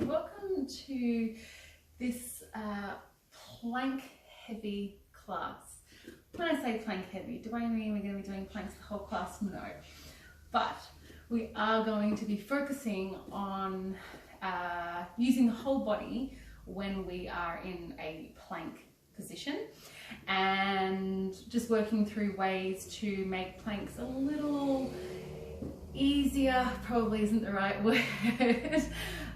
welcome to this plank heavy class. When I say plank heavy, do I mean we're going to be doing planks the whole class? No. But we are going to be focusing on using the whole body when we are in a plank position, and just working through ways to make planks a little easier, probably isn't the right word,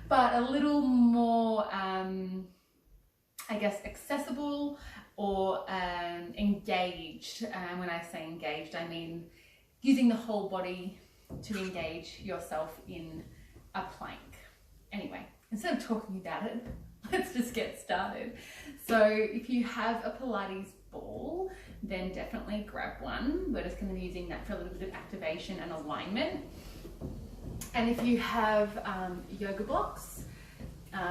but a little more, I guess, accessible or engaged. When I say engaged, I mean using the whole body to engage yourself in a plank. Anyway, instead of talking about it, let's just get started. So if you have a Pilates ball, then definitely grab one. We're just going to be using that for a little bit of activation and alignment. And if you have yoga blocks,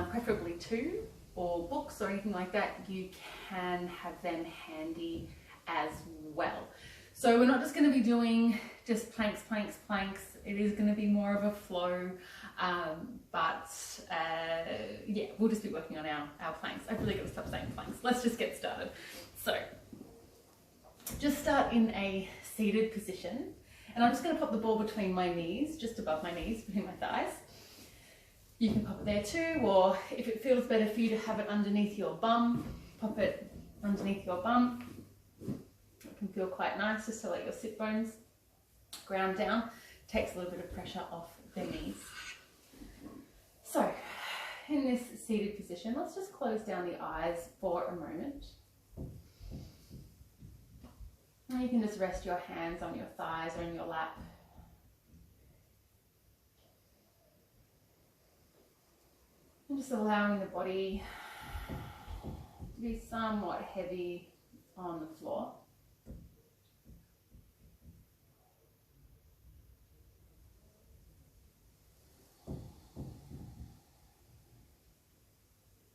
preferably 2, or books or anything like that, you can have them handy as well. So we're not just going to be doing just planks. It is going to be more of a flow, yeah, we'll just be working on our planks. I've really got to stop saying planks. Let's just get started. So just start in a seated position, and I'm just going to pop the ball between my knees, just above my knees, between my thighs. You can pop it there too, or if it feels better for you to have it underneath your bum, pop it underneath your bum. It can feel quite nice just to let your sit bones ground down. Takes a little bit of pressure off the knees. So in this seated position, let's just close down the eyes for a moment. And you can just rest your hands on your thighs or in your lap. And just allowing the body to be somewhat heavy on the floor.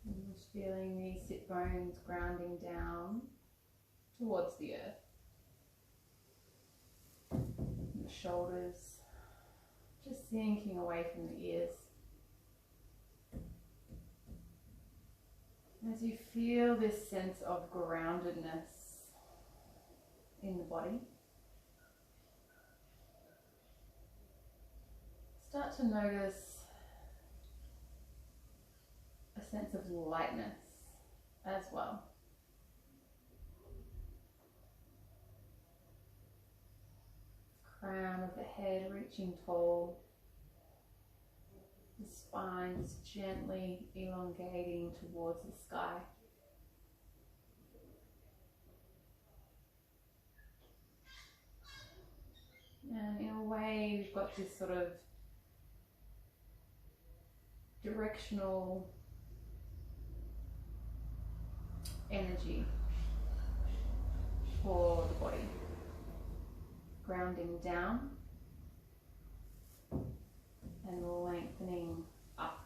And just feeling these sit bones grounding down towards the earth. And the shoulders just sinking away from the ears. As you feel this sense of groundedness in the body, start to notice a sense of lightness as well. Crown of the head reaching tall. The spine is gently elongating towards the sky. And in a way, we've got this sort of directional energy for the body. Grounding down and lengthening up.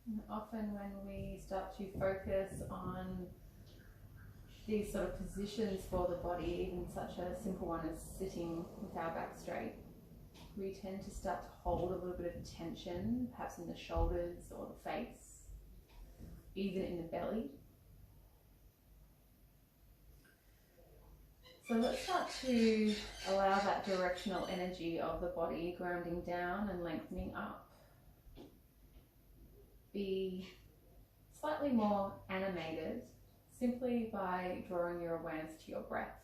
And often when we start to focus on these sort of positions for the body, even such a simple one as sitting with our back straight, we tend to start to hold a little bit of tension, perhaps in the shoulders or the face, even in the belly. So let's start to allow that directional energy of the body grounding down and lengthening up be slightly more animated simply by drawing your awareness to your breath.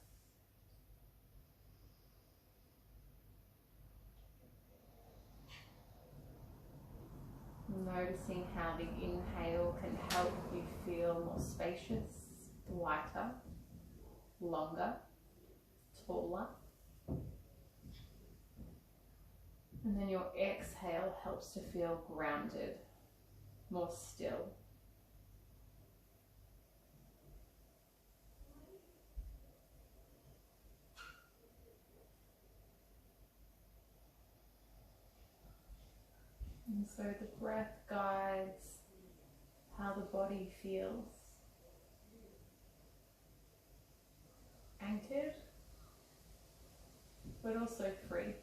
Noticing how the inhale can help you feel more spacious, lighter, longer, taller. And then your exhale helps to feel grounded, more still. And so the breath guides how the body feels. Anchored, but also free.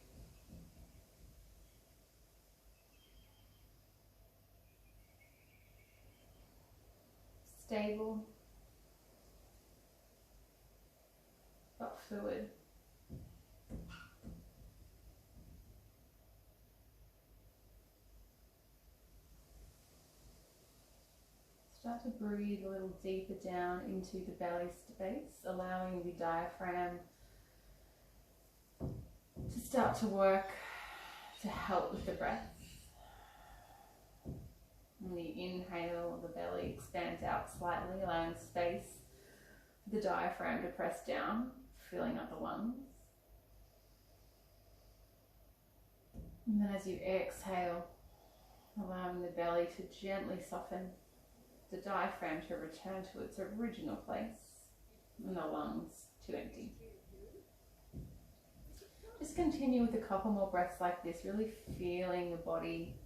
Stable, but fluid. Start to breathe a little deeper down into the belly space, allowing the diaphragm to start to work to help with the breath. On the inhale, the belly expands out slightly, allowing space for the diaphragm to press down, filling up the lungs. And then as you exhale, allowing the belly to gently soften, the diaphragm to return to its original place, and the lungs to empty. Just continue with a couple more breaths like this, really feeling the body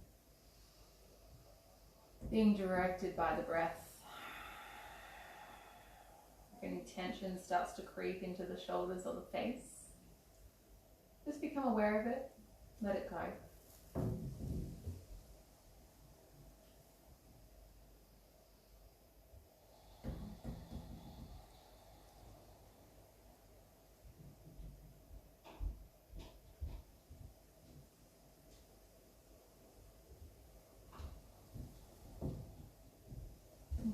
being directed by the breath. If any tension starts to creep into the shoulders or the face, just become aware of it, let it go.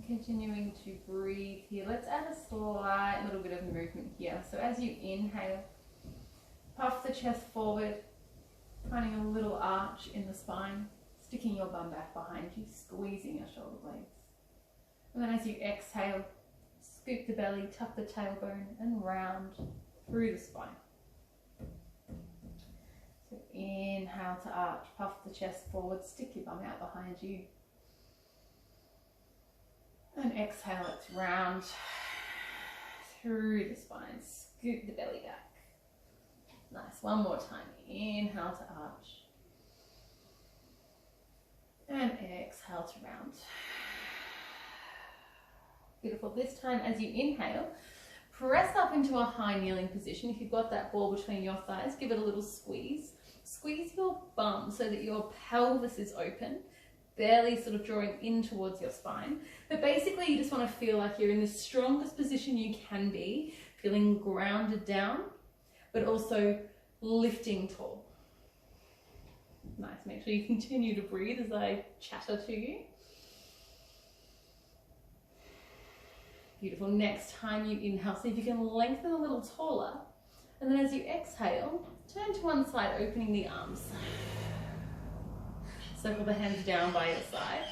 Continuing to breathe here. Let's add a slight little bit of movement here. So as you inhale, puff the chest forward, finding a little arch in the spine, sticking your bum back behind you, squeezing your shoulder blades. And then as you exhale, scoop the belly, tuck the tailbone and round through the spine. So inhale to arch, puff the chest forward, stick your bum out behind you. And exhale it to round through the spine, scoop the belly back. Nice, one more time. Inhale to arch. And exhale to round. Beautiful. This time as you inhale, press up into a high kneeling position. If you've got that ball between your thighs, give it a little squeeze. Squeeze your bum so that your pelvis is open. Barely sort of drawing in towards your spine. But basically you just want to feel like you're in the strongest position you can be, feeling grounded down, but also lifting tall. Nice, make sure you continue to breathe as I chatter to you. Beautiful, next time you inhale, see if you can lengthen a little taller. And then as you exhale, turn to one side, opening the arms. Circle the hands down by your side.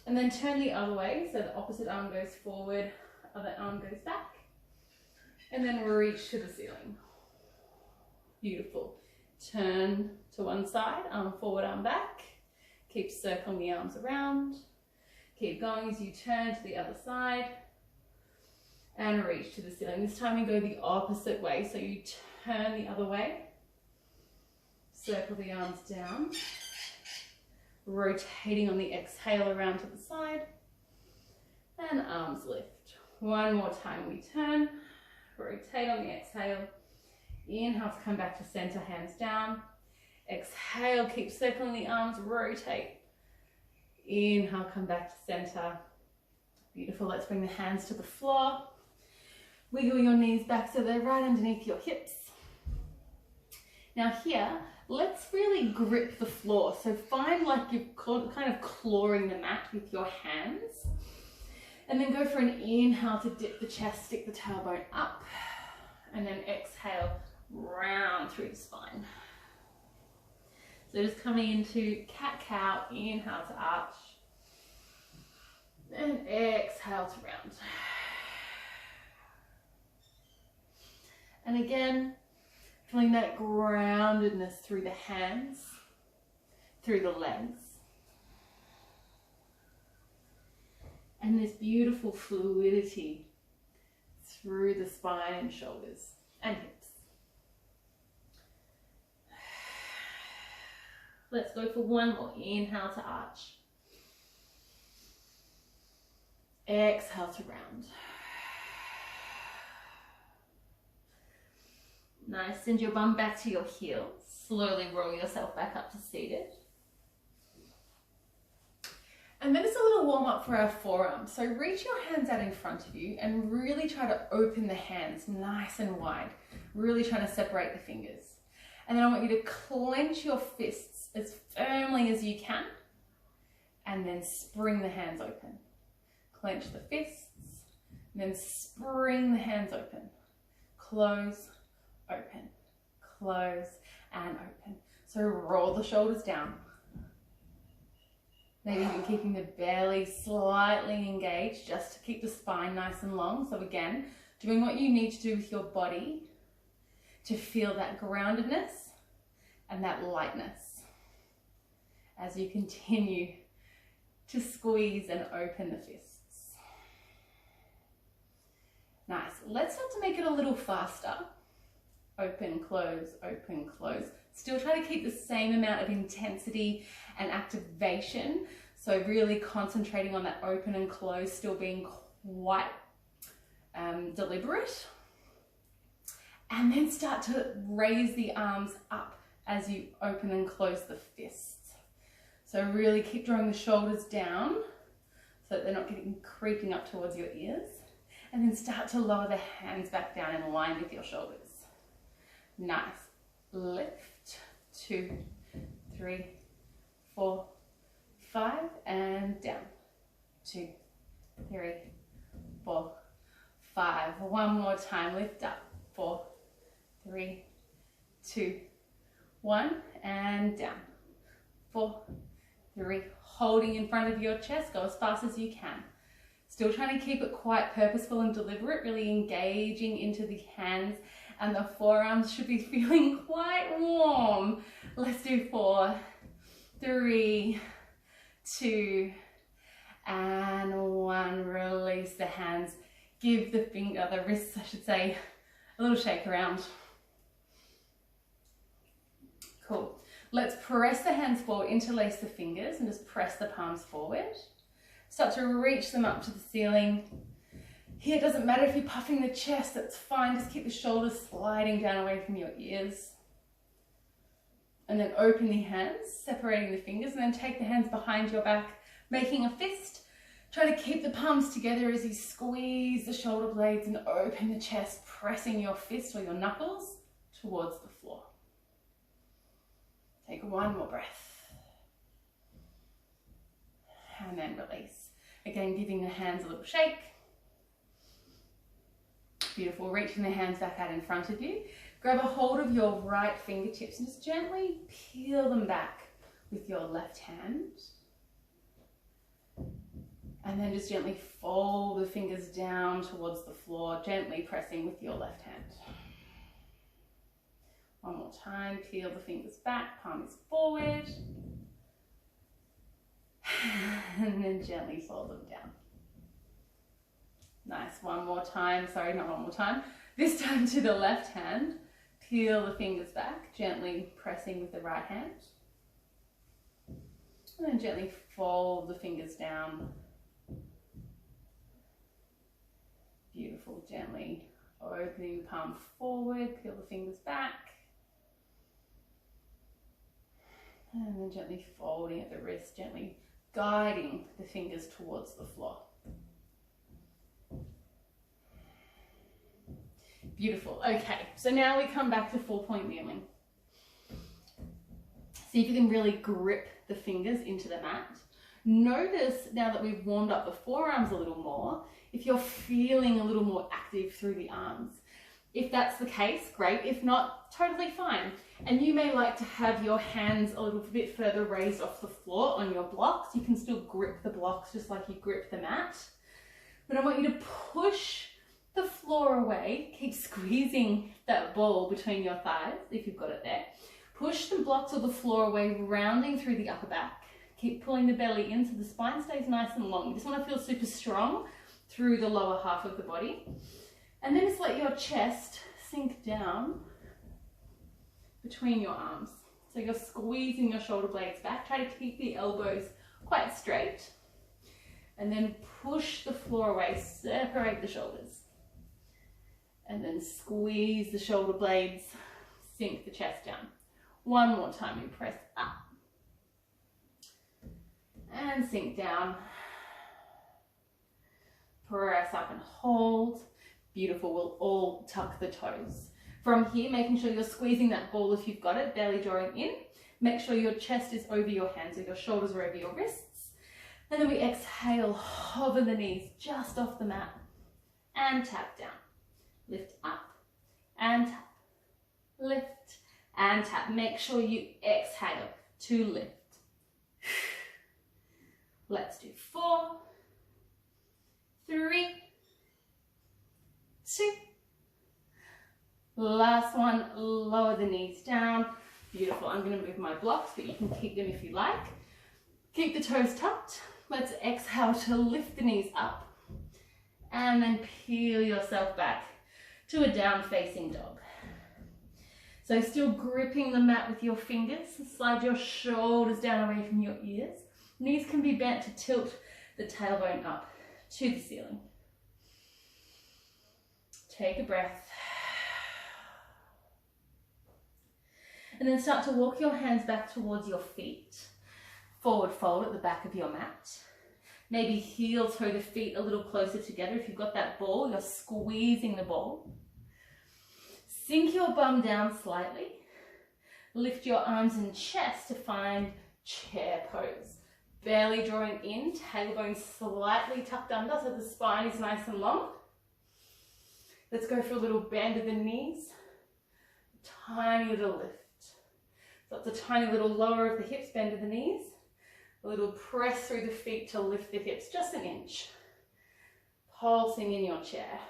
And then turn the other way, so the opposite arm goes forward, other arm goes back. And then reach to the ceiling. Beautiful. Turn to one side, arm forward, arm back. Keep circling the arms around. Keep going as you turn to the other side. And reach to the ceiling. This time you go the opposite way, so you turn the other way. Circle the arms down. Rotating on the exhale around to the side, and arms lift. One more time, we turn, rotate on the exhale, inhale to come back to center, hands down, exhale, keep circling the arms, rotate, inhale, come back to center. Beautiful. Let's bring the hands to the floor, wiggle your knees back so they're right underneath your hips. Now here, let's really grip the floor. So find like you're kind of clawing the mat with your hands. And then go for an inhale to dip the chest, stick the tailbone up. And then exhale, round through the spine. So just coming into cat-cow, inhale to arch. And exhale to round. And again, feeling that groundedness through the hands, through the legs. And this beautiful fluidity through the spine and shoulders and hips. Let's go for one more. Inhale to arch. Exhale to round. Nice, send your bum back to your heels. Slowly roll yourself back up to seated. And then it's a little warm up for our forearms. So reach your hands out in front of you and really try to open the hands nice and wide. Really trying to separate the fingers. And then I want you to clench your fists as firmly as you can. And then spring the hands open. Clench the fists. And then spring the hands open. Close, open, close, and open. So roll the shoulders down. Maybe even keeping the belly slightly engaged just to keep the spine nice and long. So again, doing what you need to do with your body to feel that groundedness and that lightness as you continue to squeeze and open the fists. Nice. Let's start to make it a little faster. Open, close, open, close. Still try to keep the same amount of intensity and activation. So really concentrating on that open and close, still being quite deliberate. And then start to raise the arms up as you open and close the fists. So really keep drawing the shoulders down so that they're not creeping up towards your ears. And then start to lower the hands back down in line with your shoulders. Nice. Lift. 2, 3, 4, 5, and down. 2, 3, 4, 5. One more time. Lift up. 4, 3, 2, 1, and down. 4, 3. Holding in front of your chest. Go as fast as you can. Still trying to keep it quite purposeful and deliberate, really engaging into the hands, and the forearms should be feeling quite warm. Let's do 4, 3, 2, and 1. Release the hands. Give the wrists, I should say, a little shake around. Cool. Let's press the hands forward, interlace the fingers, and just press the palms forward. Start to reach them up to the ceiling. Here, it doesn't matter if you're puffing the chest, that's fine. Just keep the shoulders sliding down away from your ears. And then open the hands, separating the fingers, and then take the hands behind your back, making a fist. Try to keep the palms together as you squeeze the shoulder blades and open the chest, pressing your fist or your knuckles towards the floor. Take one more breath. And then release. Again, giving the hands a little shake. Beautiful. Reaching the hands back out in front of you. Grab a hold of your right fingertips and just gently peel them back with your left hand. And then just gently fold the fingers down towards the floor, gently pressing with your left hand. One more time. Peel the fingers back, palms forward. And then gently fold them down. Nice. One more time. Sorry, not one more time. This time to the left hand. Peel the fingers back, gently pressing with the right hand. And then gently fold the fingers down. Beautiful. Gently opening the palm forward, peel the fingers back. And then gently folding at the wrist, gently guiding the fingers towards the floor. Beautiful. Okay, so now we come back to 4-point kneeling. See if you can really grip the fingers into the mat. Notice now that we've warmed up the forearms a little more, if you're feeling a little more active through the arms. If that's the case, great. If not, totally fine. And you may like to have your hands a little bit further raised off the floor on your blocks. You can still grip the blocks just like you grip the mat. But I want you to push the floor away. Keep squeezing that ball between your thighs, if you've got it there. Push the blocks or the floor away, rounding through the upper back. Keep pulling the belly in so the spine stays nice and long. You just want to feel super strong through the lower half of the body. And then just let your chest sink down between your arms. So you're squeezing your shoulder blades back. Try to keep the elbows quite straight. And then push the floor away, separate the shoulders. And then squeeze the shoulder blades, sink the chest down. One more time, you press up. And sink down. Press up and hold. Beautiful, we'll all tuck the toes. From here, making sure you're squeezing that ball if you've got it, belly drawing in. Make sure your chest is over your hands, so your shoulders are over your wrists. And then we exhale, hover the knees just off the mat. And tap down. Lift up and tap. Lift and tap. Make sure you exhale to lift. Let's do 4, 3, 2. Last one, lower the knees down. Beautiful. I'm going to move my blocks, but you can keep them if you like. Keep the toes tucked. Let's exhale to lift the knees up. And then peel yourself back to a down facing dog. So still gripping the mat with your fingers. Slide your shoulders down away from your ears. Knees can be bent to tilt the tailbone up to the ceiling. Take a breath. And then start to walk your hands back towards your feet. Forward fold at the back of your mat. Maybe heel toe the feet a little closer together. If you've got that ball, you're squeezing the ball. Sink your bum down slightly. Lift your arms and chest to find chair pose. Belly drawing in, tailbone slightly tucked under so the spine is nice and long. Let's go for a little bend of the knees. Tiny little lift. So it's a tiny little lower of the hips, bend of the knees. A little press through the feet to lift the hips just an inch. Pulsing in your chair.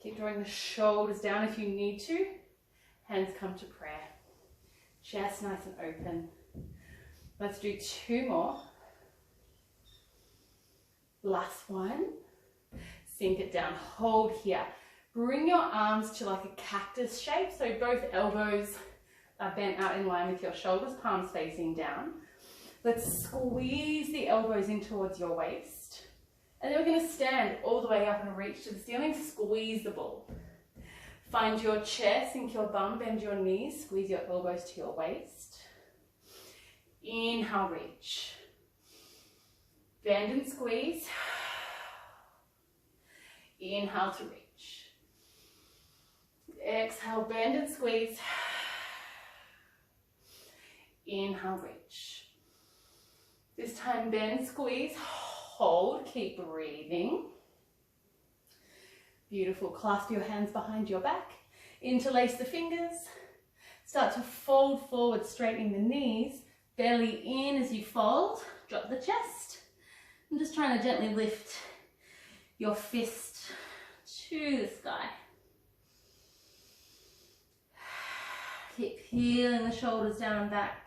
Keep drawing the shoulders down if you need to. Hands come to prayer. Chest nice and open. Let's do 2 more. Last one. Sink it down. Hold here. Bring your arms to like a cactus shape. So both elbows are bent out in line with your shoulders, palms facing down. Let's squeeze the elbows in towards your waist. And then we're going to stand all the way up and reach to the ceiling. Squeeze the ball. Find your chair, sink your bum, bend your knees, squeeze your elbows to your waist. Inhale, reach. Bend and squeeze. Inhale to reach. Exhale, bend and squeeze. Inhale, reach. This time bend, squeeze, hold, keep breathing. Beautiful. Clasp your hands behind your back. Interlace the fingers. Start to fold forward, straightening the knees. Belly in as you fold. Drop the chest. I'm just trying to gently lift your fist to the sky. Keep peeling the shoulders down and back.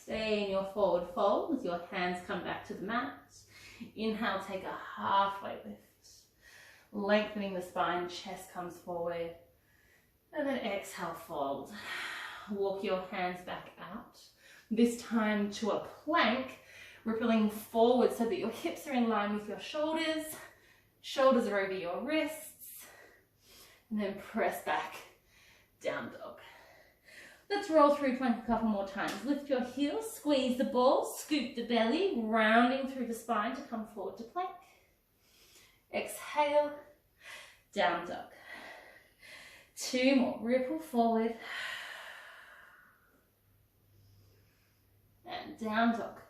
Stay in your forward fold as your hands come back to the mat. Inhale, take a halfway lift. Lengthening the spine, chest comes forward. And then exhale, fold. Walk your hands back out. This time to a plank, rippling forward so that your hips are in line with your shoulders. Shoulders are over your wrists. And then press back, down dog. Let's roll through plank a couple more times. Lift your heels, squeeze the ball, scoop the belly, rounding through the spine to come forward to plank. Exhale, down dog. 2 more, ripple forward. And down dog.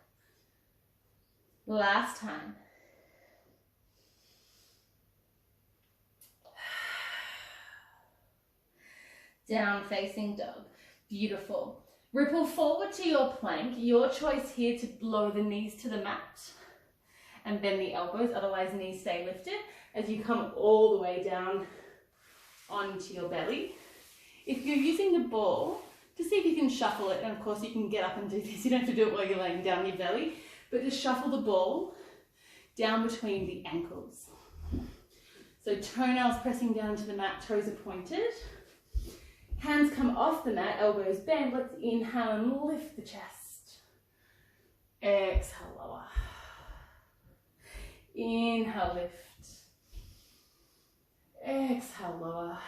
Last time. Down facing dog. Beautiful. Ripple forward to your plank. Your choice here to lower the knees to the mat and bend the elbows, otherwise knees stay lifted as you come all the way down onto your belly. If you're using the ball, just see if you can shuffle it, and of course you can get up and do this. You don't have to do it while you're laying down your belly, but just shuffle the ball down between the ankles. So toenails pressing down to the mat, toes are pointed. Hands come off the mat, elbows bend. Let's inhale and lift the chest. Exhale, lower. Inhale, lift. Exhale, lower.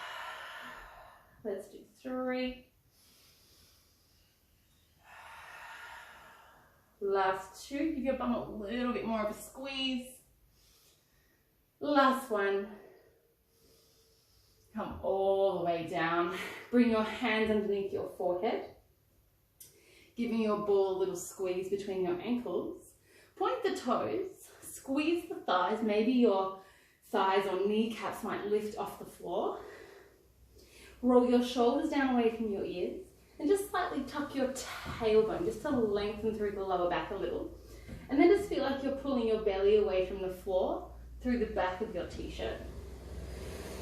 Let's do 3. Last 2. Give your bum a little bit more of a squeeze. Last 1. Come all the way down. Bring your hands underneath your forehead. Giving your ball a little squeeze between your ankles. Point the toes. Squeeze the thighs. Maybe your thighs or kneecaps might lift off the floor. Roll your shoulders down away from your ears. And just slightly tuck your tailbone just to lengthen through the lower back a little. And then just feel like you're pulling your belly away from the floor through the back of your t-shirt.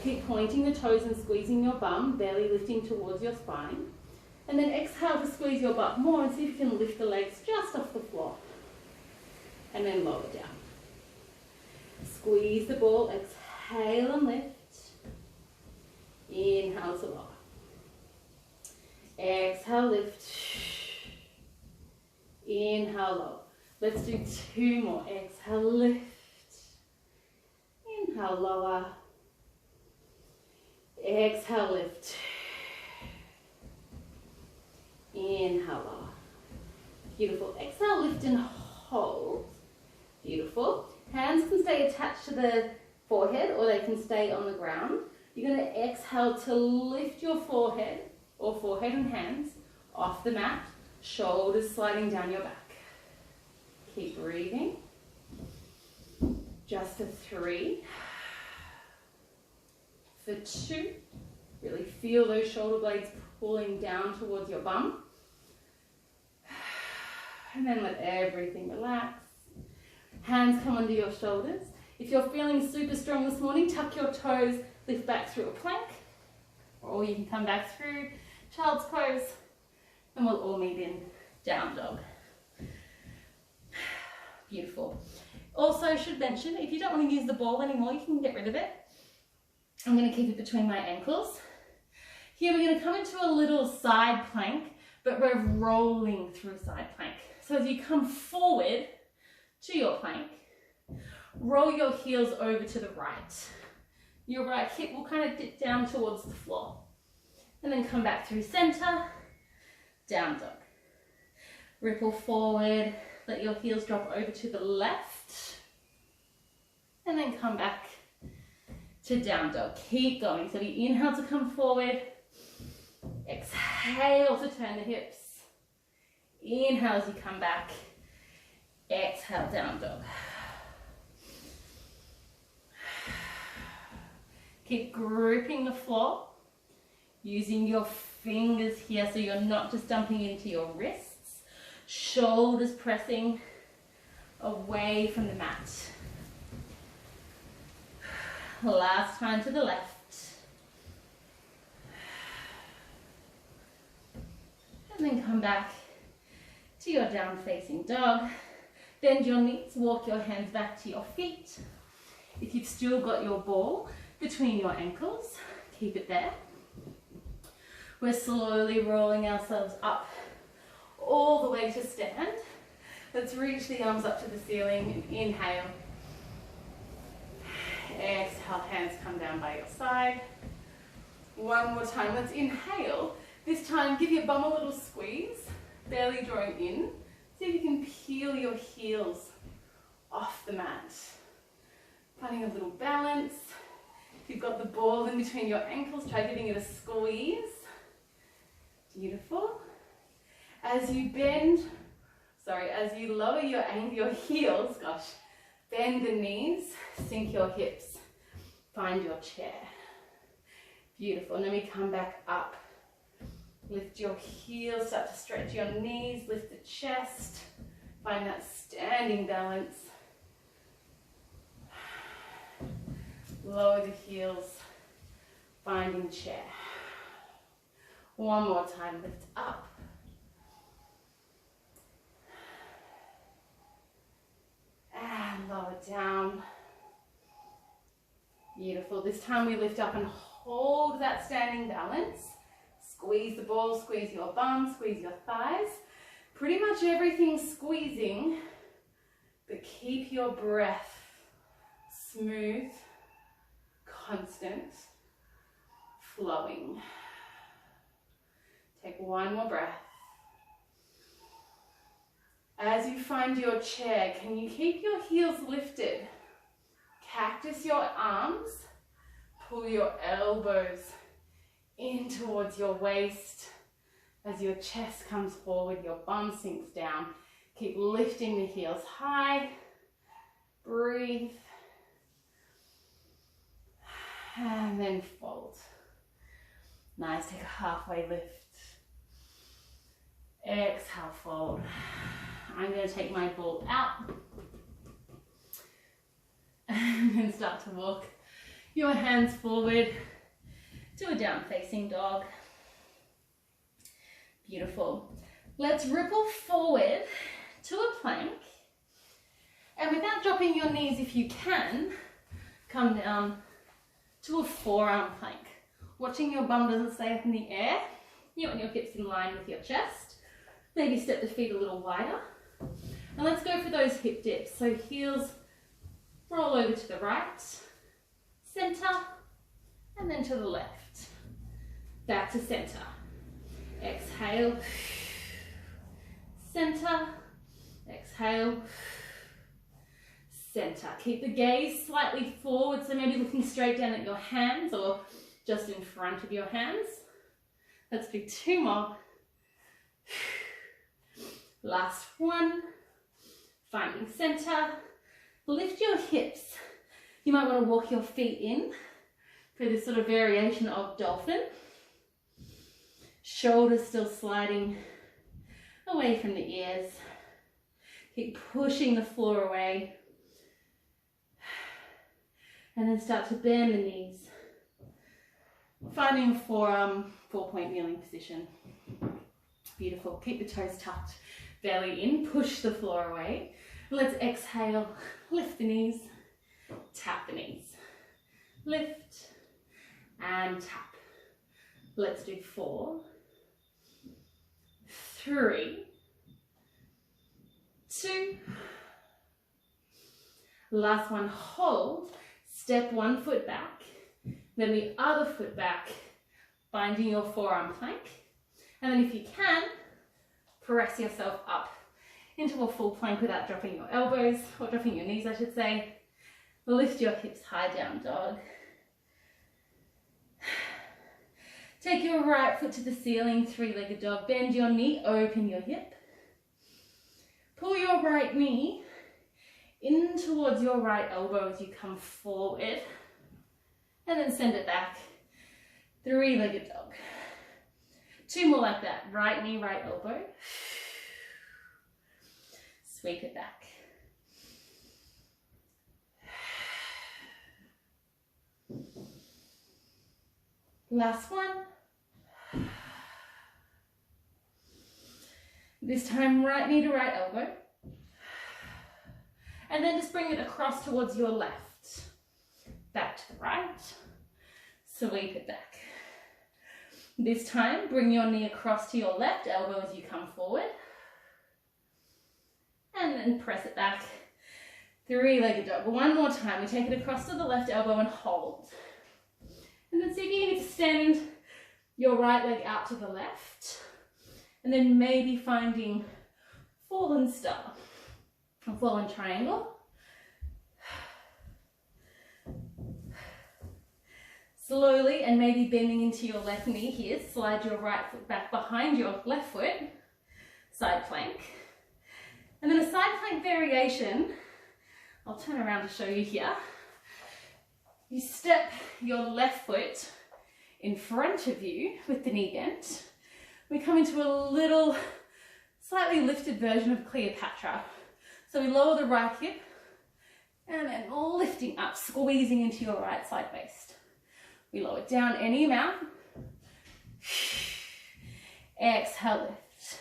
Keep pointing the toes and squeezing your bum, belly lifting towards your spine. And then exhale to squeeze your butt more and see if you can lift the legs just off the floor. And then lower down. Squeeze the ball, exhale and lift. Inhale to lower. Exhale, lift. Inhale, lower. Let's do 2 more. Exhale, lift. Inhale, lower. Exhale, lift. Inhale, lower. Beautiful. Exhale, lift and hold. Beautiful. Hands can stay attached to the forehead or they can stay on the ground. You're going to exhale to lift your forehead or forehead and hands off the mat. Shoulders sliding down your back. Keep breathing. Just for 3. For 2. Really feel those shoulder blades pulling down towards your bum. And then let everything relax. Hands come under your shoulders. If you're feeling super strong this morning, tuck your toes, lift back through a plank. Or you can come back through child's pose. And we'll all meet in down dog. Beautiful. Also should mention, if you don't want to use the ball anymore, you can get rid of it. I'm going to keep it between my ankles. Here we're going to come into a little side plank, but we're rolling through side plank. So as you come forward to your plank, roll your heels over to the right. Your right hip will kind of dip down towards the floor. And then come back through center, down dog. Ripple forward, let your heels drop over to the left. And then come back to down dog. Keep going. So you inhale to come forward. Exhale to turn the hips. Inhale as you come back. Exhale, down dog. Keep gripping the floor. Using your fingers here so you're not just dumping into your wrists. Shoulders pressing away from the mat. Last time to the left. And then come back to your down facing dog. Bend your knees, walk your hands back to your feet. If you've still got your ball between your ankles, keep it there. We're slowly rolling ourselves up all the way to stand. Let's reach the arms up to the ceiling and inhale. Exhale, hands come down by your side. One more time, let's inhale. This time, give your bum a little squeeze, belly drawing in. See if you can peel your heels off the mat. Finding a little balance. If you've got the ball in between your ankles, try giving it a squeeze. Beautiful. As you lower your heels, bend the knees, sink your hips, find your chair. Beautiful. And then we come back up. Lift your heels, start to stretch your knees, lift the chest, find that standing balance. Lower the heels, finding chair. One more time, lift up. And lower down. Beautiful. This time we lift up and hold that standing balance. Squeeze the balls, squeeze your bum, squeeze your thighs. Pretty much everything squeezing, but keep your breath smooth, constant, flowing. Take one more breath. As you find your chair, can you keep your heels lifted? Cactus your arms, pull your elbows in towards your waist. As your chest comes forward, your bum sinks down. Keep lifting the heels high. Breathe. And then fold. Nice, take a halfway lift. Exhale, fold. I'm going to take my ball out. And then start to walk your hands forward to a down facing dog. Beautiful. Let's ripple forward to a plank. And without dropping your knees, if you can, come down to a forearm plank. Watching your bum doesn't stay up in the air. You want your hips in line with your chest. Maybe step the feet a little wider. And let's go for those hip dips. So heels roll over to the right, center, and then to the left. Back to center. Exhale, center, exhale, center. Keep the gaze slightly forward, so maybe looking straight down at your hands or just in front of your hands. Let's do two more. Last one. Finding center. Lift your hips. You might want to walk your feet in for this sort of variation of dolphin. Shoulders still sliding away from the ears. Keep pushing the floor away. And then start to bend the knees. Finding a forearm, 4-point kneeling position. Beautiful. Keep the toes tucked, belly in, push the floor away. Let's exhale, lift the knees, tap the knees. Lift and tap. Let's do 4, 3, 2. Last one, hold. Step one foot back, then the other foot back, finding your forearm plank. And then if you can, press yourself up into a full plank without dropping your elbows, or dropping your knees, I should say. Lift your hips high, down dog. Take your right foot to the ceiling, three-legged dog. Bend your knee, open your hip. Pull your right knee in towards your right elbow as you come forward. And then send it back. Three-legged dog. 2 more like that. Right knee, right elbow. Sweep it back. Last one. This time, right knee to right elbow. And then just bring it across towards your left. Back to the right. Sweep it back. This time, bring your knee across to your left elbow as you come forward. And then press it back. Three-legged dog. One more time. We take it across to the left elbow and hold. And then see if you can extend your right leg out to the left. And then maybe finding fallen star, a fallen triangle. Slowly, and maybe bending into your left knee here, slide your right foot back behind your left foot, side plank. And then a side plank variation, I'll turn around to show you here. You step your left foot in front of you with the knee bent. We come into a little, slightly lifted version of Cleopatra. So we lower the right hip, and then lifting up, squeezing into your right side waist. We lower down any amount. Exhale, lift.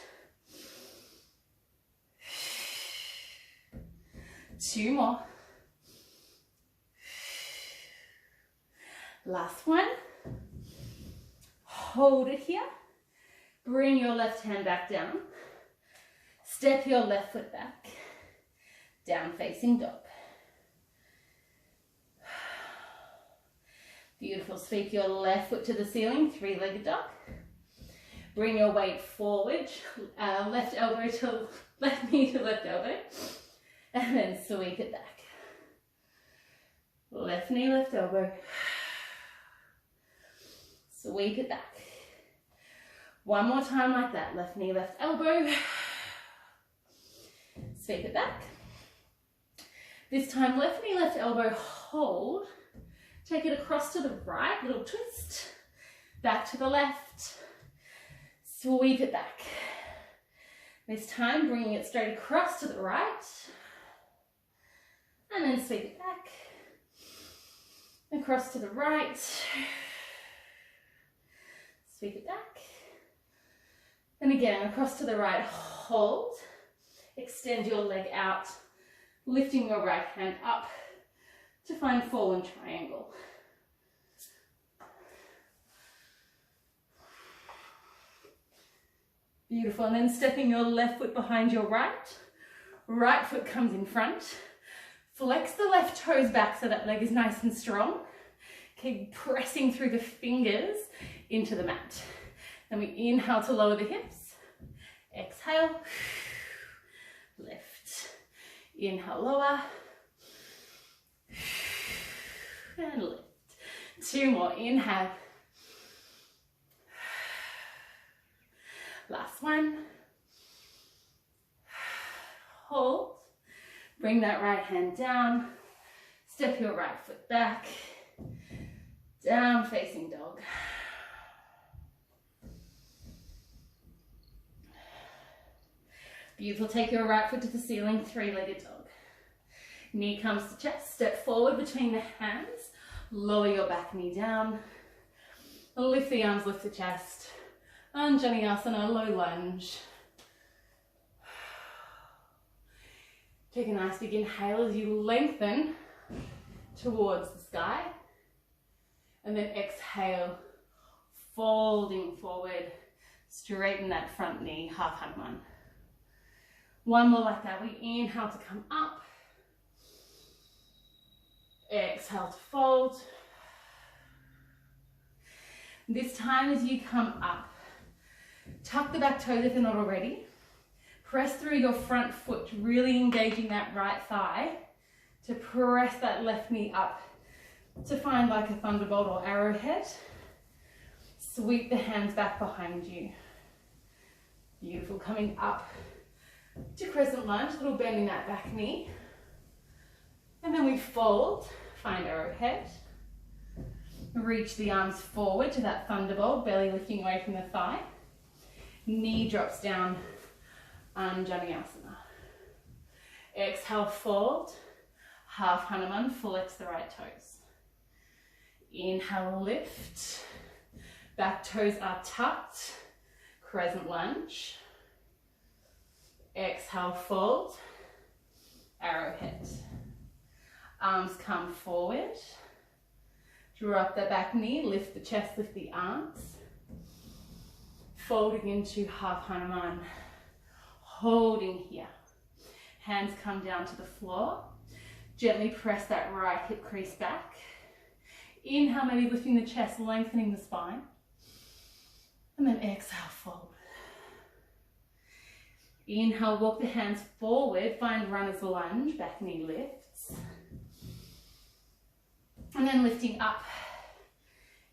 2 more. Last one. Hold it here. Bring your left hand back down. Step your left foot back. Down facing dog. Beautiful. Sweep your left foot to the ceiling, three-legged dog. Bring your weight forward, left knee to left elbow, and then sweep it back. Left knee, left elbow. Sweep it back. One more time like that. Left knee, left elbow. Sweep it back. This time, left knee, left elbow, hold. Take it across to the right, little twist. Back to the left. Sweep it back. This time, bringing it straight across to the right. And then sweep it back. Across to the right. Sweep it back. And again, across to the right, hold. Extend your leg out, lifting your right hand up to find fallen triangle. Beautiful, and then stepping your left foot behind your right. Right foot comes in front. Flex the left toes back so that leg is nice and strong. Keep pressing through the fingers into the mat. Then we inhale to lower the hips. Exhale. Lift. Inhale, lower. And lift. Two more. Inhale. Last one. Hold. Bring that right hand down. Step your right foot back. Down facing dog. Beautiful. Take your right foot to the ceiling, three-legged dog. Knee comes to chest. Step forward between the hands. Lower your back knee down. Lift the arms, lift the chest. Anjaneyasana, low lunge. Take a nice big inhale as you lengthen towards the sky. And then exhale, folding forward. Straighten that front knee, half Hanuman. One more like that. We inhale to come up. Exhale to fold. This time as you come up, tuck the back toes if you're not already. Press through your front foot, really engaging that right thigh to press that left knee up to find like a thunderbolt or arrowhead. Sweep the hands back behind you. Beautiful. Coming up to Crescent Lunge, little bend in that back knee. And then we fold, find arrowhead. Reach the arms forward to that thunderbolt, belly lifting away from the thigh. Knee drops down, Anjaneyasana. Exhale, fold, half Hanuman, flex the right toes. Inhale, lift. Back toes are tucked, Crescent Lunge. Exhale, fold, arrowhead. Arms come forward. Drop the back knee, lift the chest, lift the arms. Folding into half Hanuman. Holding here. Hands come down to the floor. Gently press that right hip crease back. Inhale, maybe lifting the chest, lengthening the spine. And then exhale, fold. Inhale, walk the hands forward, find runner's lunge, back knee lifts. And then lifting up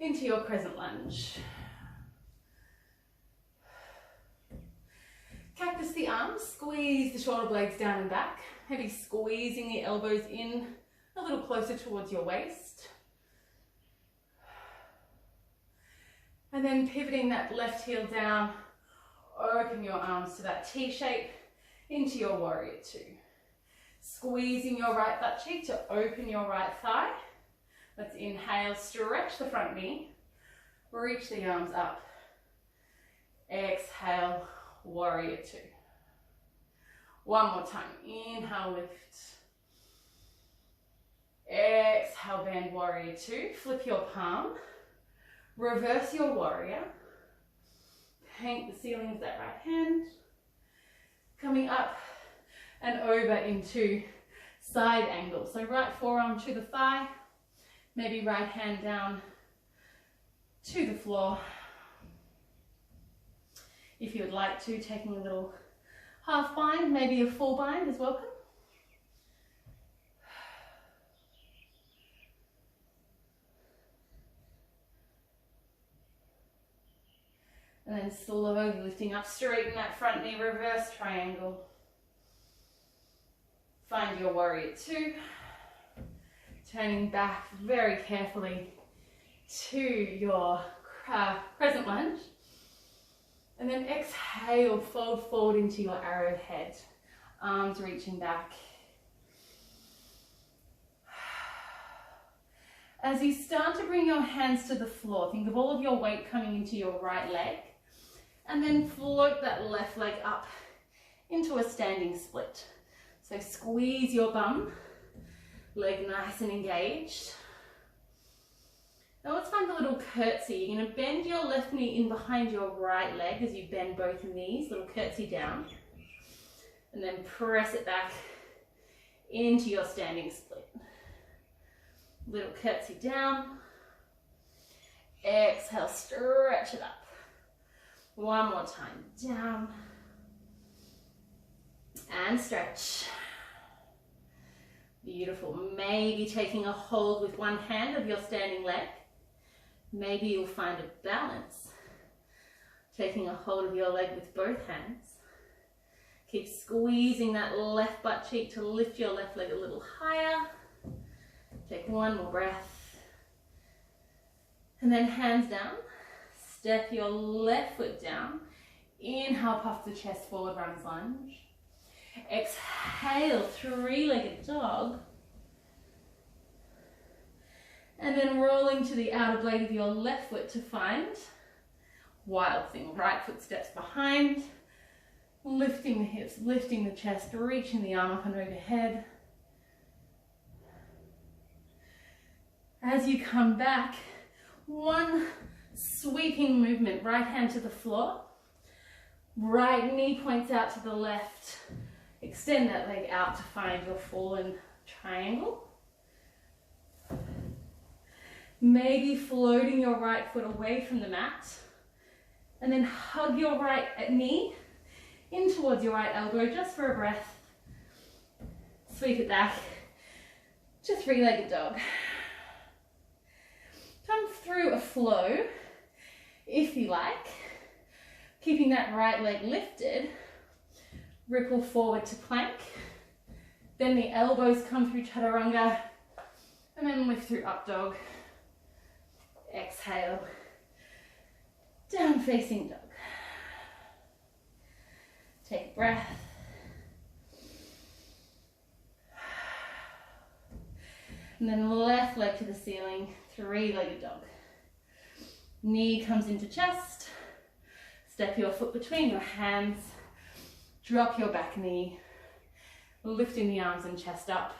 into your Crescent Lunge. Cactus the arms, squeeze the shoulder blades down and back. Maybe squeezing the elbows in a little closer towards your waist. And then pivoting that left heel down, open your arms to that T shape into your warrior two. Squeezing your right butt cheek to open your right thigh. Let's inhale, stretch the front knee, reach the arms up. Exhale, warrior two. One more time, inhale, lift. Exhale, bend, warrior two. Flip your palm, reverse your warrior. paint the ceiling with that right hand. Coming up and over into side angle. So right forearm to the thigh, maybe right hand down to the floor. If you would like to, taking a little half bind, maybe a full bind is welcome. And then slowly lifting up, straighten that front knee, reverse triangle. Find your warrior two. Turning back very carefully to your crescent lunge. And then exhale, fold forward into your arrowhead. Arms reaching back. As you start to bring your hands to the floor, think of all of your weight coming into your right leg. And then float that left leg up into a standing split. So squeeze your bum, leg nice and engaged. Now let's find a little curtsy. You're going to bend your left knee in behind your right leg as you bend both knees, little curtsy down. And then press it back into your standing split. Little curtsy down. Exhale, stretch it up. One more time, down. And stretch. Beautiful. Maybe taking a hold with one hand of your standing leg. Maybe you'll find a balance. Taking a hold of your leg with both hands. Keep squeezing that left butt cheek to lift your left leg a little higher. Take one more breath. And then hands down. Step your left foot down. Inhale, puff the chest forward, runs lunge. Exhale, three-legged dog. And then rolling to the outer blade of your left foot to find wild thing. Right foot steps behind. Lifting the hips, lifting the chest, reaching the arm up and overhead. As you come back, one sweeping movement, right hand to the floor, right knee points out to the left, extend that leg out to find your fallen triangle. Maybe floating your right foot away from the mat, and then hug your right knee in towards your right elbow just for a breath. Sweep it back to three-legged dog. Come through a flow, if you like, keeping that right leg lifted. Ripple forward to plank. Then the elbows come through chaturanga, and then lift through up dog. Exhale, down facing dog. Take a breath. And then left leg to the ceiling, three-legged dog. Knee comes into chest. Step your foot between your hands. Drop your back knee. Lifting the arms and chest up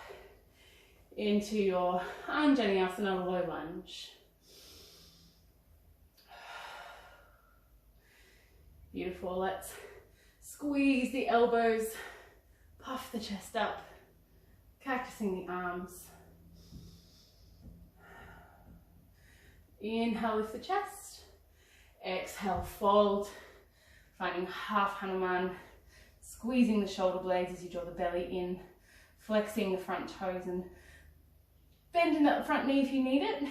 into your Anjaneyasana low lunge. Beautiful. Let's squeeze the elbows, puff the chest up, cactusing the arms. Inhale, lift the chest. Exhale, fold. Finding half Hanuman. Squeezing the shoulder blades as you draw the belly in. Flexing the front toes and bending that front knee if you need it.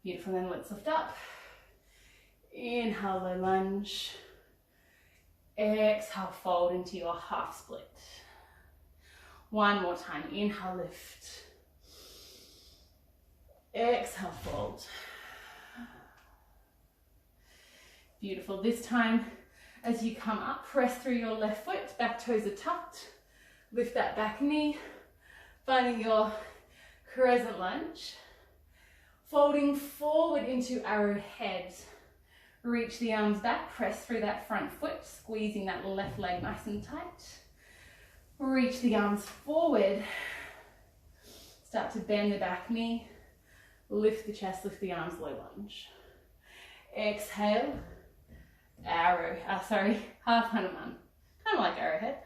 Beautiful. Then let's lift up. Inhale, low lunge. Exhale, fold into your half split. One more time. Inhale, lift. Exhale, fold. Beautiful. This time, as you come up, press through your left foot, back toes are tucked. Lift that back knee, finding your crescent lunge. Folding forward into arrowhead. Reach the arms back, press through that front foot, squeezing that left leg nice and tight. Reach the arms forward. Start to bend the back knee. Lift the chest, lift the arms, low lunge. Exhale, half Hanuman, kind of like arrowhead.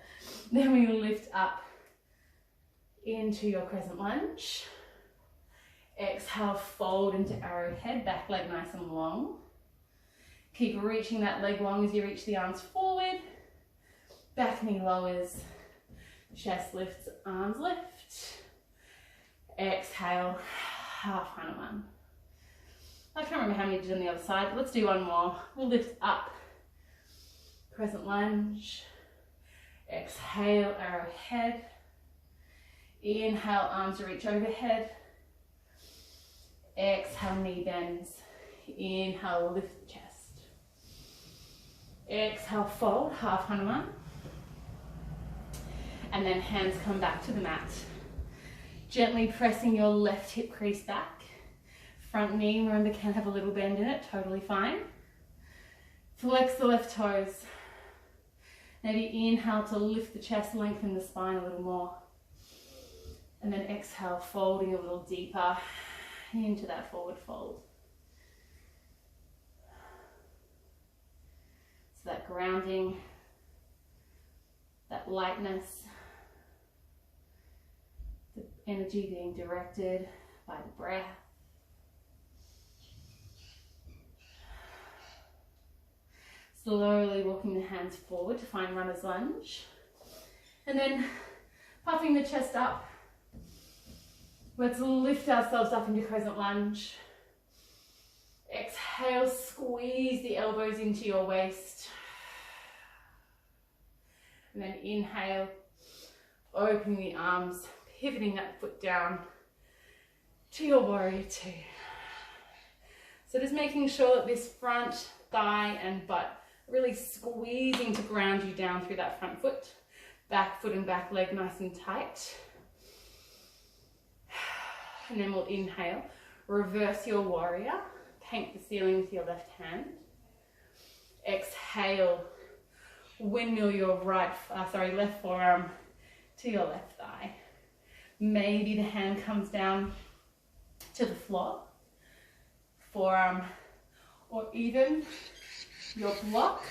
Then we lift up into your crescent lunge. Exhale, fold into arrowhead, back leg nice and long. Keep reaching that leg long as you reach the arms forward. Back knee lowers, chest lifts, arms lift. Exhale, half Hanuman. I can't remember how many you did on the other side, but let's do one more. We'll lift up, crescent lunge. Exhale, arrowhead. Inhale, arms reach overhead. Exhale, knee bends. Inhale, lift the chest. Exhale, fold, half Hanuman. And then hands come back to the mat. Gently pressing your left hip crease back. Front knee, remember, can have a little bend in it, totally fine. Flex the left toes. Maybe inhale to lift the chest, lengthen the spine a little more. And then exhale, folding a little deeper into that forward fold. So that grounding, that lightness, the energy being directed by the breath. Slowly walking the hands forward to find runner's lunge. And then puffing the chest up. Let's lift ourselves up into crescent lunge. Exhale, squeeze the elbows into your waist. And then inhale, opening the arms, pivoting that foot down to your warrior two. So just making sure that this front thigh and butt really squeezing to ground you down through that front foot. Back foot and back leg nice and tight. And then we'll inhale, reverse your warrior, paint the ceiling with your left hand. Exhale, windmill your left forearm to your left thigh. Maybe the hand comes down to the floor, forearm, or even your block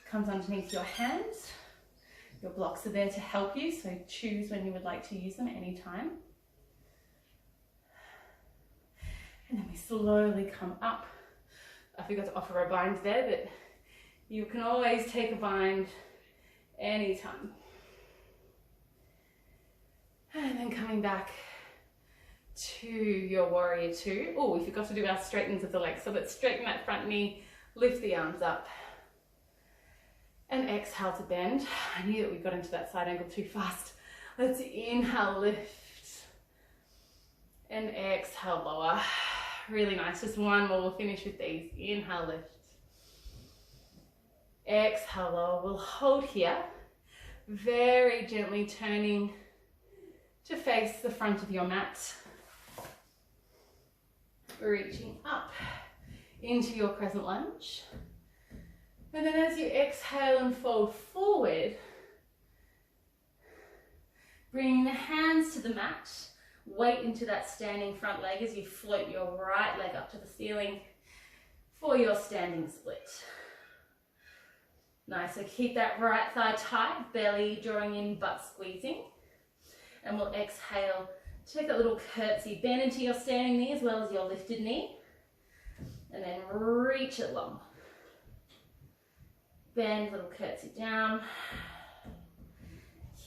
comes underneath your hands. Your blocks are there to help you, so choose when you would like to use them at any time. And then we slowly come up. I forgot to offer a bind there, but you can always take a bind anytime. And then coming back to your warrior two. Oh, we forgot to do our straightens of the legs. So let's straighten that front knee, lift the arms up. And exhale to bend. I knew that we got into that side angle too fast. Let's inhale, lift. And exhale, lower. Really nice. Just one more. We'll finish with these. Inhale, lift. Exhale, lower. We'll hold here. Very gently turning to face the front of your mat. Reaching up into your crescent lunge. And then as you exhale and fold forward, bringing the hands to the mat, weight into that standing front leg as you float your right leg up to the ceiling for your standing split. Nice, so keep that right thigh tight, belly drawing in, butt squeezing. And we'll exhale, take a little curtsy, bend into your standing knee as well as your lifted knee. And then reach it long. Bend, little curtsy down.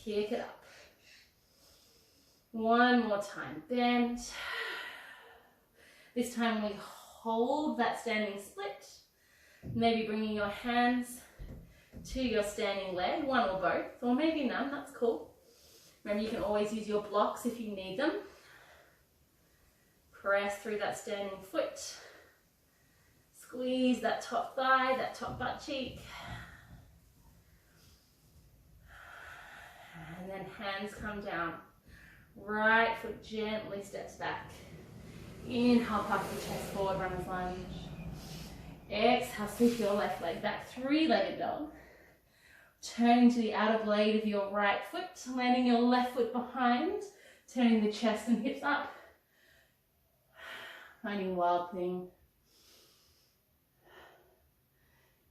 Kick it up. One more time, bend. This time we hold that standing split. Maybe bringing your hands to your standing leg, one or both, or maybe none, that's cool. Remember, you can always use your blocks if you need them. Press through that standing foot. Squeeze that top thigh, that top butt cheek. And then hands come down. Right foot gently steps back. Inhale, puff the chest forward, runner's lunge. Exhale, sweep your left leg back, three-legged dog. Turning to the outer blade of your right foot, landing your left foot behind, turning the chest and hips up. Finding wild thing.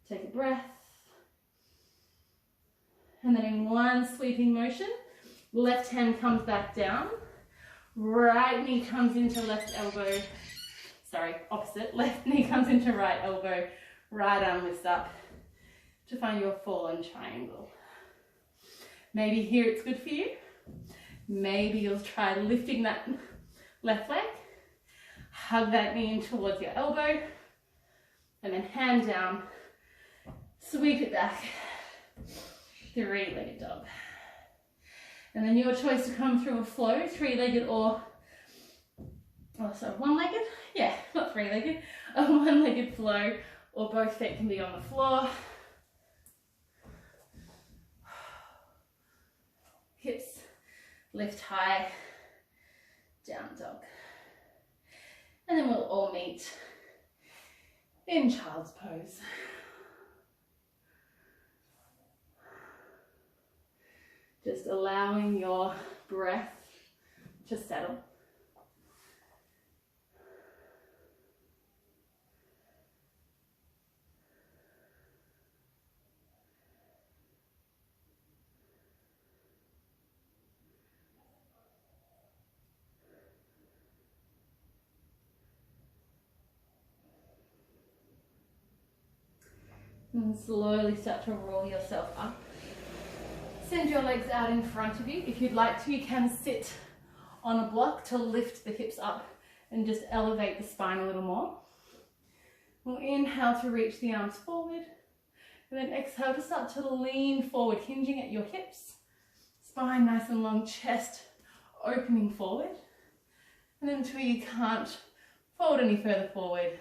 Take a breath. And then in one sweeping motion, left hand comes back down. Right knee comes into left elbow. Sorry, opposite. Left knee comes into right elbow. Right arm lifts up to find your fallen triangle. Maybe here it's good for you. Maybe you'll try lifting that left leg. Hug that knee in towards your elbow. And then hand down. Sweep it back. Three-legged dog. And then your choice to come through a flow, three-legged or, oh sorry, one-legged? Yeah, not three-legged. A one-legged flow, or both feet can be on the floor. Hips lift high, down dog. And then we'll all meet in child's pose. Just allowing your breath to settle. And slowly start to roll yourself up. Send your legs out in front of you. If you'd like to, you can sit on a block to lift the hips up and just elevate the spine a little more. We'll inhale to reach the arms forward, and then exhale to start to lean forward, hinging at your hips. Spine nice and long, chest opening forward. And then until you can't fold any further forward,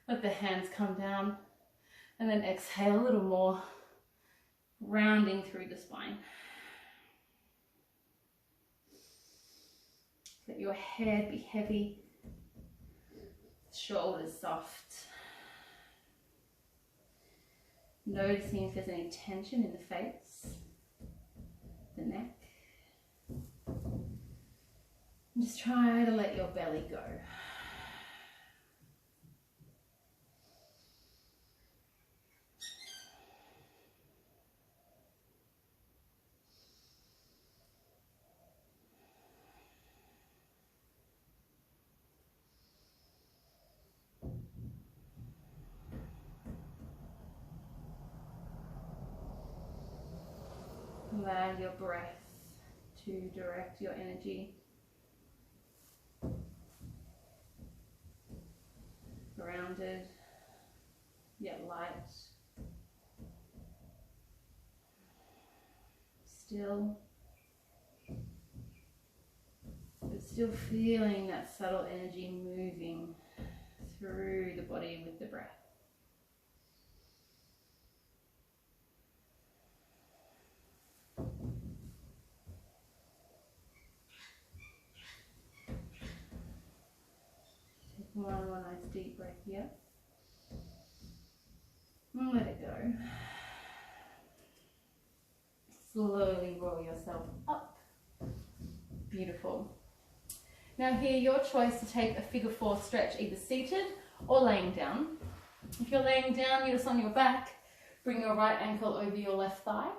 let the hands come down, and then exhale a little more, rounding through the spine. Let your head be heavy, shoulders soft. Noticing if there's any tension in the face, the neck. And just try to let your belly go. Allow your breath to direct your energy. Grounded, yet light. Still, but still feeling that subtle energy moving through the body with the breath. One nice deep breath here. And let it go. Slowly roll yourself up. Beautiful. Now here, your choice to take a figure four stretch, either seated or laying down. If you're laying down, you're just on your back. Bring your right ankle over your left thigh.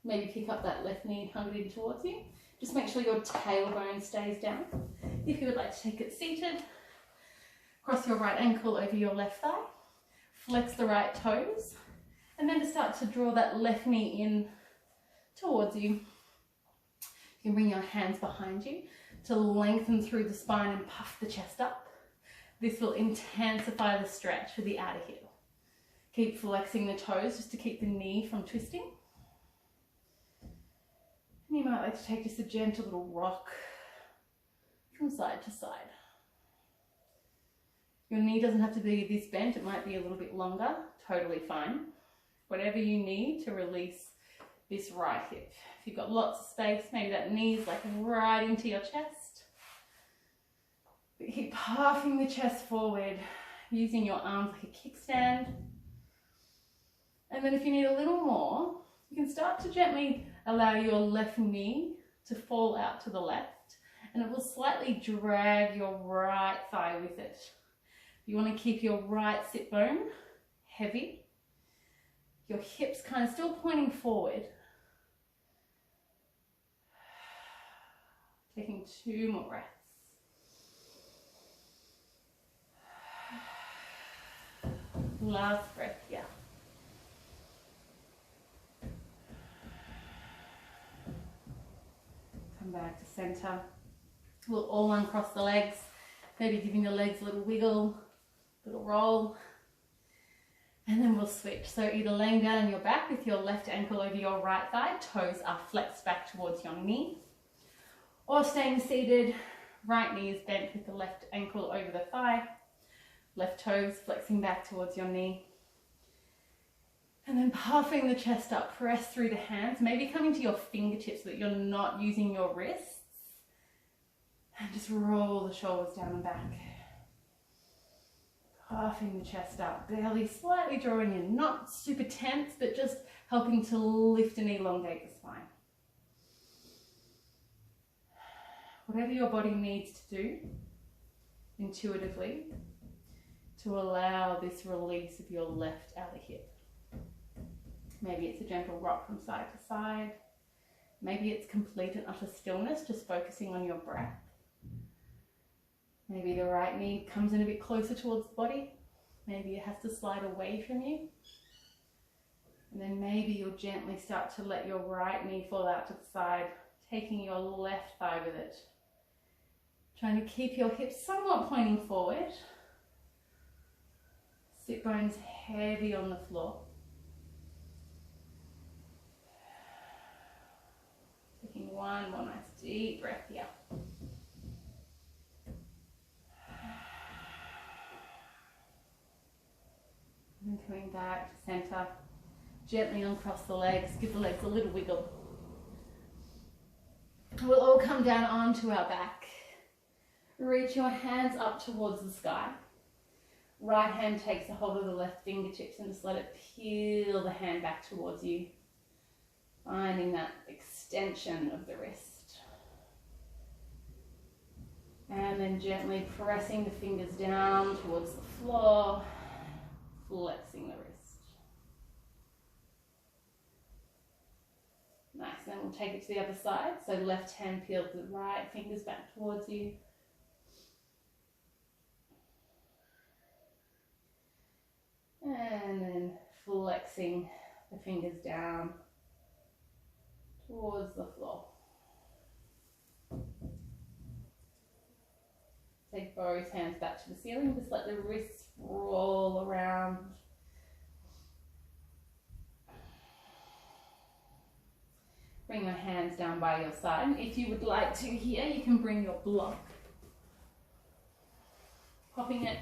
Maybe pick up that left knee and hug it in towards you. Just make sure your tailbone stays down. If you would like to take it seated, cross your right ankle over your left thigh, flex the right toes, and then to start to draw that left knee in towards you. You can bring your hands behind you to lengthen through the spine and puff the chest up. This will intensify the stretch for the outer heel. Keep flexing the toes just to keep the knee from twisting. And you might like to take just a gentle little rock from side to side. Your knee doesn't have to be this bent, it might be a little bit longer, totally fine. Whatever you need to release this right hip. If you've got lots of space, maybe that knee's like right into your chest. But keep puffing the chest forward, using your arms like a kickstand. And then if you need a little more, you can start to gently allow your left knee to fall out to the left, and it will slightly drag your right thigh with it. You want to keep your right sit bone heavy, Your hips kind of still pointing forward. Taking 2 more breaths. Last breath, yeah. Come back to center. We'll all uncross the legs, maybe giving the legs a little wiggle, little roll. And then we'll switch. So either laying down on your back with your left ankle over your right thigh, toes are flexed back towards your knee. Or staying seated, right knee is bent with the left ankle over the thigh, left toes flexing back towards your knee. And then puffing the chest up, press through the hands, maybe coming to your fingertips so that you're not using your wrists. And just roll the shoulders down and back. Puffing the chest up, belly slightly drawing in, not super tense, but just helping to lift and elongate the spine. Whatever your body needs to do intuitively to allow this release of your left outer hip. Maybe it's a gentle rock from side to side. Maybe it's complete and utter stillness, just focusing on your breath. Maybe the right knee comes in a bit closer towards the body. Maybe it has to slide away from you. And then maybe you'll gently start to let your right knee fall out to the side, taking your left thigh with it. Trying to keep your hips somewhat pointing forward. Sit bones heavy on the floor. Taking one more nice deep breath here. And coming back to center, gently uncross the legs, give the legs a little wiggle. We'll all come down onto our back. Reach your hands up towards the sky. Right hand takes a hold of the left fingertips and just let it peel the hand back towards you. Finding that extension of the wrist. And then gently pressing the fingers down towards the floor. Flexing the wrist. Nice, then we'll take it to the other side. So left hand peels the right fingers back towards you. And then flexing the fingers down towards the floor. Take both hands back to the ceiling, just let the wrists roll around. Bring your hands down by your side. And if you would like to here, you can bring your block, popping it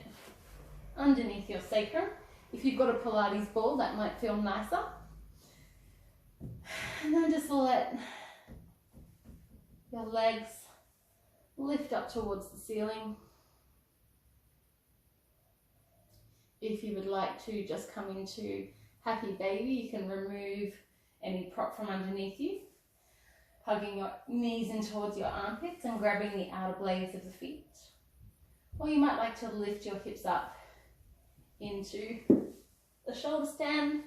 underneath your sacrum. If you've got a Pilates ball, that might feel nicer. And then just let your legs lift up towards the ceiling. If you would like to just come into happy baby, you can remove any prop from underneath you, hugging your knees in towards your armpits and grabbing the outer blades of the feet. Or you might like to lift your hips up into the shoulder stand.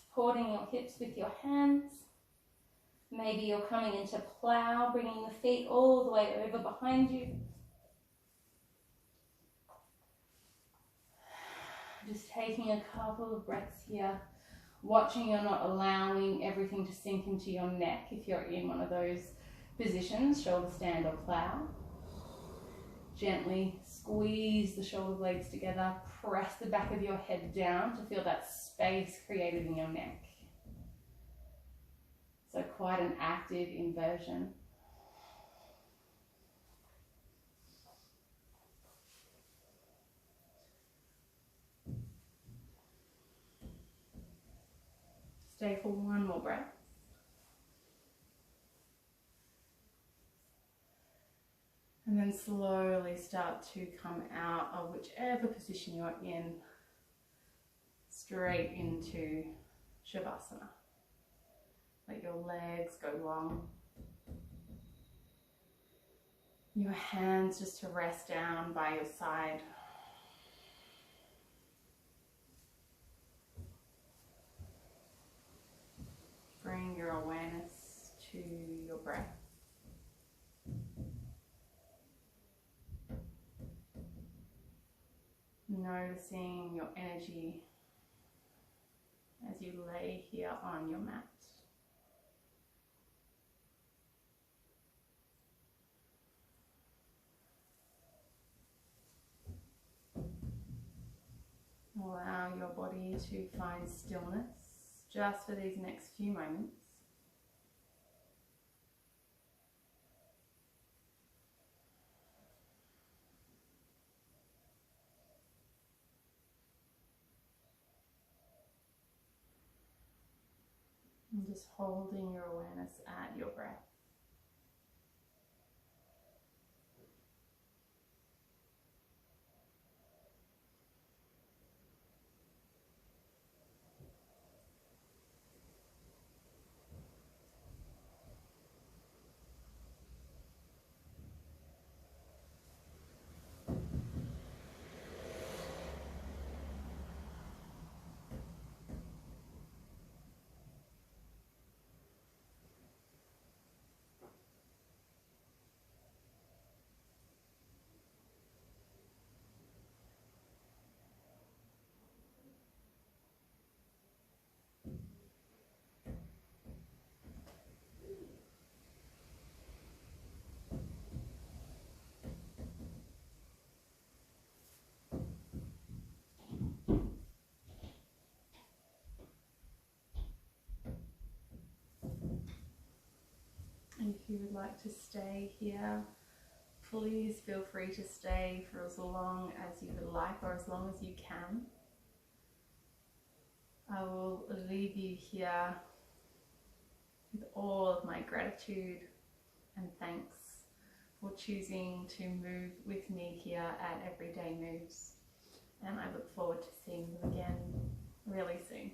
Supporting your hips with your hands. Maybe you're coming into plow, bringing the feet all the way over behind you. Just taking a couple of breaths here, watching you're not allowing everything to sink into your neck if you're in one of those positions, shoulder stand or plow. Gently squeeze the shoulder blades together, press the back of your head down to feel that space created in your neck. So quite an active inversion. Stay for one more breath. And then slowly start to come out of whichever position you're in, straight into Shavasana. Let your legs go long. Your hands just to rest down by your side. noticing your energy as you lay here on your mat. Allow your body to find stillness just for these next few moments. And just holding your awareness at your breath. And if you would like to stay here, please feel free to stay for as long as you would like or as long as you can. I will leave you here with all of my gratitude and thanks for choosing to move with me here at Everyday Moves. And I look forward to seeing you again really soon.